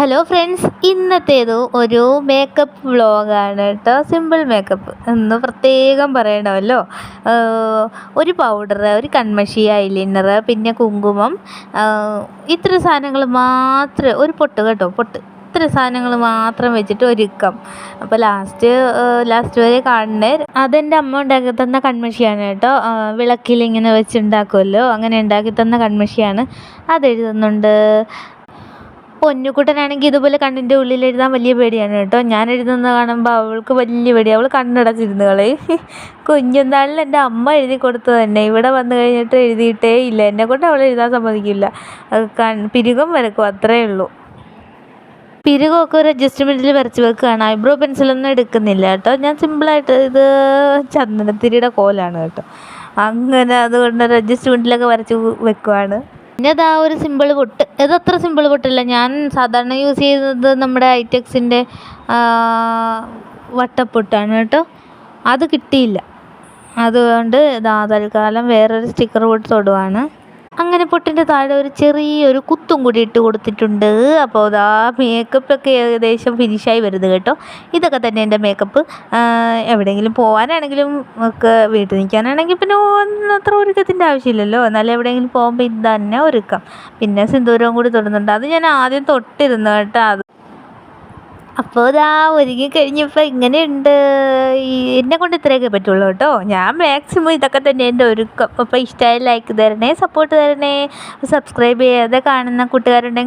Hello friends, ഇന്നത്തേത് ഒരു makeup വ്ളോഗാണ് കേട്ടോ. സിമ്പിൾ മേക്കപ്പ് എന്ന് പ്രത്യേകം പറയണമല്ലോ. ഒരു പൗഡർ, ഒരു കൺമഷി, ഐലൈനർ, പിന്നെ കുങ്കുമം, ഇത്ര സാധനങ്ങൾ മാത്രം, ഒരു പൊട്ട് കേട്ടോ, പൊട്ട്, ഇത്ര സാധനങ്ങൾ മാത്രം വെച്ചിട്ട് ഒരുക്കം. അപ്പോൾ ലാസ്റ്റ് വരെ കാണണേ. അതെൻ്റെ അമ്മ ഉണ്ടാക്കി തന്ന കൺമഷിയാണ് കേട്ടോ. വിളക്കിലിങ്ങനെ വെച്ചുണ്ടാക്കുമല്ലോ, അങ്ങനെ ഉണ്ടാക്കി തന്ന കൺമഷിയാണ്. അതെഴുതുന്നുണ്ട്. പൊന്നുകുട്ടനാണെങ്കിൽ ഇതുപോലെ കണ്ണിൻ്റെ ഉള്ളിൽ എഴുതാൻ വലിയ പേടിയാണ് കേട്ടോ. ഞാൻ എഴുതുന്നത് കാണുമ്പോൾ അവൾക്ക് വലിയ പേടി, അവൾ കണ്ണടച്ചിരുന്ന് കളയും. കുഞ്ഞുനാളിൽ എൻ്റെ അമ്മ എഴുതി കൊടുത്തത് തന്നെ, ഇവിടെ വന്നു കഴിഞ്ഞിട്ട് എഴുതിയിട്ടേ ഇല്ല. എന്നെക്കൊണ്ട് അവൾ എഴുതാൻ സമ്മതിക്കില്ല. പിരുകം വരക്കും, അത്രയേ ഉള്ളൂ. പിരുകമൊക്കെ ഒരു അഡ്ജസ്റ്റ്മെൻറ്റിൽ വരച്ച് വെക്കുകയാണ്. ഐബ്രോ പെൻസിലൊന്നും എടുക്കുന്നില്ല കേട്ടോ. ഞാൻ സിമ്പിളായിട്ട്, ഇത് ചന്ദനത്തിരിയുടെ കോലാണ് കേട്ടോ, അങ്ങനെ അതുകൊണ്ട് ഒരു അഡ്ജസ്റ്റ്മെൻറ്റിലൊക്കെ വരച്ച് വെക്കുവാണ്. പിന്നെ അതാ ഒരു സിമ്പിൾ പൊട്ട്. ഇതത്ര സിമ്പിൾ പൊട്ടല്ല, ഞാൻ സാധാരണ യൂസ് ചെയ്യുന്നത് നമ്മുടെ ഐറ്റക്സിൻ്റെ വട്ടപ്പൊട്ടാണ് കേട്ടോ. അത് കിട്ടിയില്ല, അതുകൊണ്ട് തൽക്കാലം വേറൊരു സ്റ്റിക്കർ പൊട്ട് തൊടുവാണ്. അങ്ങനെ പൊട്ടിൻ്റെ താഴെ ഒരു ചെറിയൊരു കുത്തും കൂടി ഇട്ട് കൊടുത്തിട്ടുണ്ട്. അപ്പോൾ മേക്കപ്പൊക്കെ ഏകദേശം ഫിനിഷായി വരുന്നത് കേട്ടോ. ഇതൊക്കെ തന്നെ എൻ്റെ മേക്കപ്പ്. എവിടെയെങ്കിലും പോകാനാണെങ്കിലും ഒക്കെ, വീട്ടിൽ നിൽക്കാനാണെങ്കിൽ പിന്നെ അത്ര ഒരുക്കത്തിൻ്റെ ആവശ്യമില്ലല്ലോ. എന്നാലും എവിടെയെങ്കിലും പോകുമ്പോൾ ഇത് തന്നെ ഒരുക്കാം. പിന്നെ സിന്ദൂരവും കൂടി തൊടുന്നുണ്ട്. അത് ഞാൻ ആദ്യം തൊട്ടിരുന്നു കേട്ടോ. അപ്പോൾ ഒരുങ്ങി കഴിഞ്ഞപ്പോൾ ഇങ്ങനെയുണ്ട്. എന്നെ കൊണ്ട് ഇത്രയൊക്കെ പറ്റുള്ളൂ കേട്ടോ. ഞാൻ മാക്സിമം ഇതൊക്കെ തന്നെ എൻ്റെ ഒരുക്കം. അപ്പോൾ ഇഷ്ടമായി ലൈക്ക് തരണേ, സപ്പോർട്ട് തരണേ. സബ്സ്ക്രൈബ് ചെയ്യാതെ കാണുന്ന കൂട്ടുകാരുണ്ടെങ്കിൽ